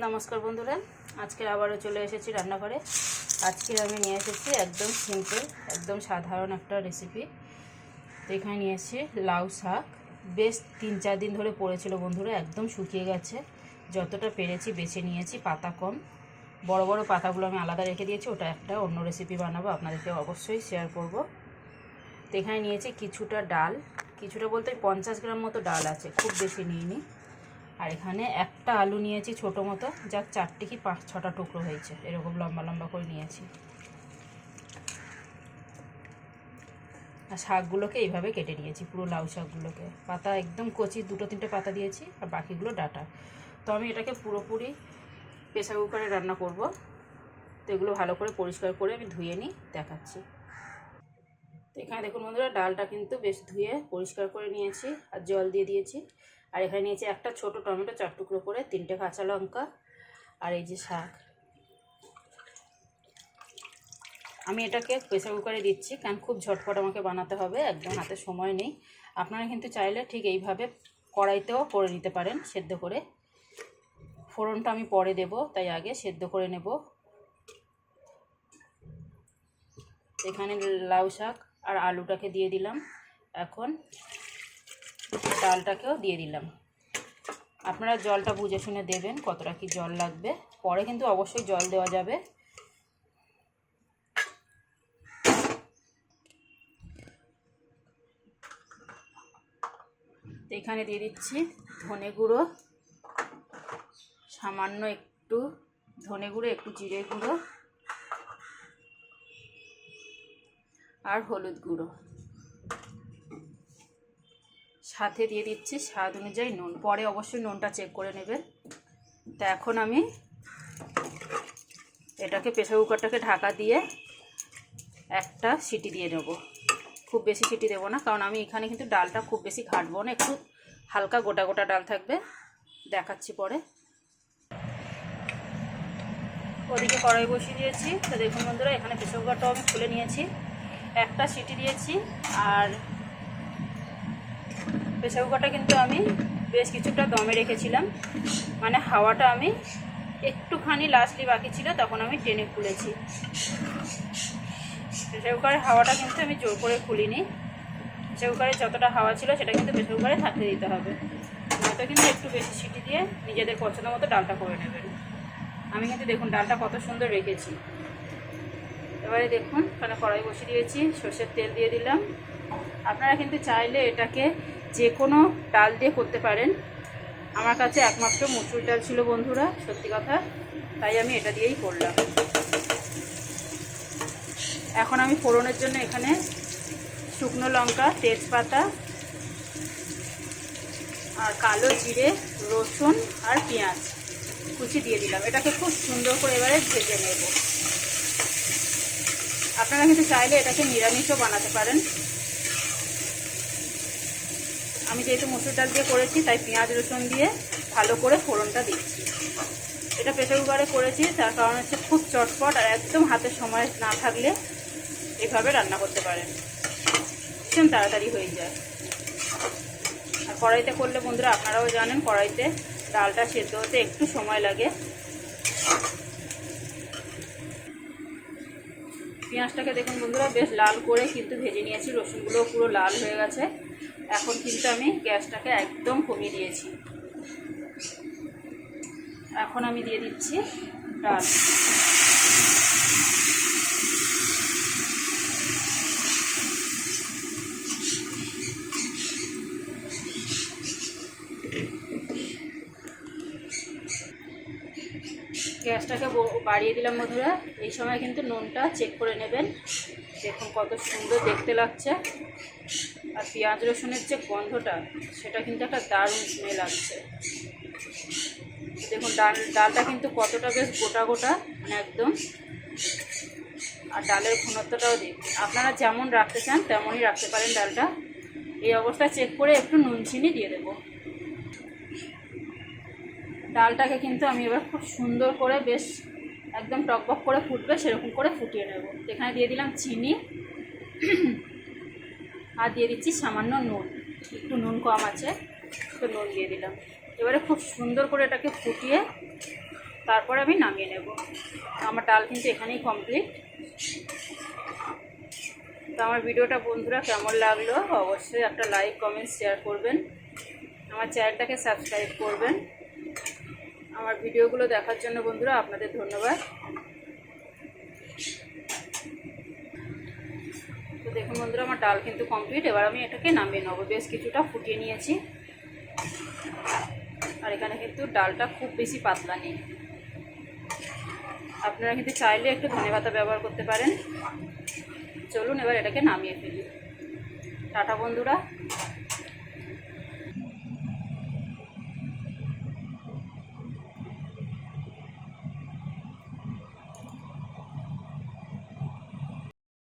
নমস্কার বন্ধুরা, আজকে আবারও চলে এসেছি রান্নাঘরে। আজকে আমি নিয়ে এসেছি একদম সিম্পল, একদম সাধারণ একটা রেসিপি। তো এখানে নিয়েছি লাউ শাক। বেশ 3-4 দিন ধরে পড়েছিল বন্ধুরা, একদম শুকিয়ে গেছে। যতটা পেরেছি বেছে নিয়েছি, পাতা কম। বড় বড় পাতাগুলো আমি আলাদা রেখে দিয়েছি, ওটা একটা অন্য রেসিপি বানাবো, আপনাদেরকে অবশ্যই শেয়ার করব। তো এখানে নিয়েছি কিছুটা ডাল, কিছুটা বলতে 50 গ্রাম মতো ডাল আছে, খুব বেশি নিইনি। আর এখানে একটা আলু নিয়েছি ছোটো মতো, যার 4টে কি 5-6টা টুকরো হয়েছে, এরকম লম্বা লম্বা করে নিয়েছি। আর শাকগুলোকে এইভাবে কেটে নিয়েছি, পুরো লাউ শাকগুলোকে। পাতা একদম কচি 2-3টে পাতা দিয়েছি, আর বাকিগুলো ডাঁটা। তো আমি এটাকে পুরোপুরি প্রেসার কুকারে রান্না করব। তো এগুলো ভালো করে পরিষ্কার করে আমি ধুয়ে নিই, দেখাচ্ছি। তো এখানে দেখুন বন্ধুরা, ডালটা কিন্তু বেশ ধুয়ে পরিষ্কার করে নিয়েছি আর জল দিয়ে দিয়েছি। আর এখানে নিয়েছি একটা ছোট টমেটো 4 টুকরো করে, 3টে কাঁচা লঙ্কা, আর এই যে শাক। আমি এটাকে প্রেসার কুকারে দিচ্ছি, কারণ খুব ঝটপট আমাকে বানাতে হবে, একদম হাতে সময় নেই। আপনারা কিন্তু চাইলে ঠিক এইভাবে কড়াইতেও করে নিতে পারেন সেদ্ধ করে। ফোড়নটা আমি পরে দেব, তাই আগে সেদ্ধ করে নেব। এখানে লাউ শাক আর আলুটাকে দিয়ে দিলাম, এখন ডালটাকেও দিয়ে দিলাম। আপনারা জলটা বুঝে শুনে দেবেন, কতটা কি জল লাগবে, পরে কিন্তু অবশ্যই জল দেওয়া যাবে। এখানে দিয়ে দিচ্ছি ধনে গুঁড়ো, সামান্য একটু ধনে গুঁড়ো, একটু জিরে গুঁড়ো আর হলুদ গুঁড়ো। সাথে দিয়ে দিচ্ছি স্বাদ অনুযায়ী নুন, পরে অবশ্যই নুনটা চেক করে নেবেন। তা এখন আমি এটাকে প্রেসার কুকারটাকে ঢাকা দিয়ে একটা সিটি দিয়ে নেব। খুব বেশি সিটি দেবো না, কারণ আমি এখানে কিন্তু ডালটা খুব বেশি ঘাটবো না, একটু হালকা গোটা গোটা ডাল থাকবে, দেখাচ্ছি পরে। ওদিকে কড়াই বসিয়ে দিয়েছি। তো দেখুন বন্ধুরা, এখানে প্রেসার কুকারটাও আমি খুলে নিয়েছি, একটা সিটি দিয়েছি। আর প্রেসার কুকারটা কিন্তু আমি বেশ কিছুটা দমে রেখেছিলাম, মানে হাওয়াটা আমি একটুখানি লাস্টলি বাকি ছিল, তখন আমি টেনে খুলেছি। প্রেসার কুকারের হাওয়াটা কিন্তু আমি জোর করে খুলিনি। প্রেসার কুকারে যতটা হাওয়া ছিল সেটা কিন্তু প্রেসার কুকারে থাকতে দিতে হবে, নয়তো কিন্তু একটু বেশি সিটি দিয়ে নিজেদের পছন্দ মতো ডালটা করে নেবেন। আমি কিন্তু দেখুন ডালটা কত সুন্দর রেখেছি। এবারে দেখুন এখানে কড়াই বসিয়ে দিয়েছি, সর্ষের তেল দিয়ে দিলাম। আপনারা কিন্তু চাইলে এটাকে যে কোনো ডাল দিয়ে করতে পারেন। আমার কাছে একমাত্র মসুর ডাল ছিল বন্ধুরা, সত্যি কথা, তাই আমি এটা দিয়েই করলাম। এখন আমি ফোড়নের জন্য এখানে শুকনো লঙ্কা, তেজপাতা আর কালো জিরে, রসুন আর পেঁয়াজ কুচি দিয়ে দিলাম। এটাকে খুব সুন্দর করে এবারে ভেজে নেব। আপনারা কিন্তু চাইলে এটাকে নিরামিষও বানাতে পারেন। আমি যেহেতু মসুর ডাল দিয়ে করেছি, তাই পেঁয়াজ রসুন দিয়ে ভালো করে ফোড়নটা দিচ্ছি। এটা প্রেসার কুকারে করেছি, তার কারণ হচ্ছে খুব চটপট, আর একদম হাতে সময় না থাকলে এভাবে রান্না করতে পারেন, ভীষণ তাড়াতাড়ি হয়ে যায়। আর কড়াইতে করলে বন্ধুরা আপনারাও জানেন, কড়াইতে ডালটা সেদ্ধ হতে একটু সময় লাগে। পেঁয়াজটাকে দেখুন বন্ধুরা, বেশ লাল করে কিন্তু ভেজে নিয়েছি, রসুনগুলো পুরো লাল হয়ে গেছে। এখন কিন্তু আমি গ্যাসটাকে একদম কমিয়ে দিয়েছি। এখন আমি দিয়ে দিচ্ছি ডাল। গ্যাসটাকে বাড়িয়ে দিলাম বন্ধুরা। এই সময় কিন্তু নুনটা চেক করে নেবেন। দেখুন কত সুন্দর দেখতে লাগছে, আর পেঁয়াজ রসুনের যে গন্ধটা, সেটা কিন্তু একটা দারুণ স্মেল লাগছে। দেখুন ডালটা কিন্তু কতটা বেশ গোটা গোটা, মানে একদম। আর ডালের ঘনত্বটাও দেখুন, আপনারা যেমন রাখতে চান তেমনই রাখতে পারেন ডালটা। এই অবস্থায় চেক করে একটু নুন চিনি দিয়ে দেবো। ডালটাকে কিন্তু আমি এবার খুব সুন্দর করে বেশ একদম টকবক করে ফুটবে সেরকম করে ফুটিয়ে নেব। এখানে দিয়ে দিলাম চিনি, আর দিয়ে দিচ্ছি সামান্য নুন, একটু নুন কম আছে তো নুন দিয়ে দিলাম। এবারে খুব সুন্দর করে এটাকে ফুটিয়ে তারপর আমি নামিয়ে নেব। আমার ডাল কিন্তু এখানেই কমপ্লিট। তো আমার ভিডিওটা বন্ধুরা কেমন লাগলো অবশ্যই একটা লাইক কমেন্ট শেয়ার করবেন, আমার চ্যানেলটাকে সাবস্ক্রাইব করবেন। আমার ভিডিওগুলো দেখার জন্য বন্ধুরা আপনাদের ধন্যবাদ। তো দেখুন বন্ধুরা আমার ডাল কিন্তু কমপ্লিট। এবার আমি এটাকে নামিয়ে নেবো। বেশ কিছুটা ফুটিয়ে নিয়েছি। আর এখানে কিন্তু ডালটা খুব বেশি পাতলা নেই। আপনারা কিন্তু চাইলে একটু ধনেপাতা ব্যবহার করতে পারেন। চলুন এবার এটাকে নামিয়ে ফেলি। টাটা বন্ধুরা।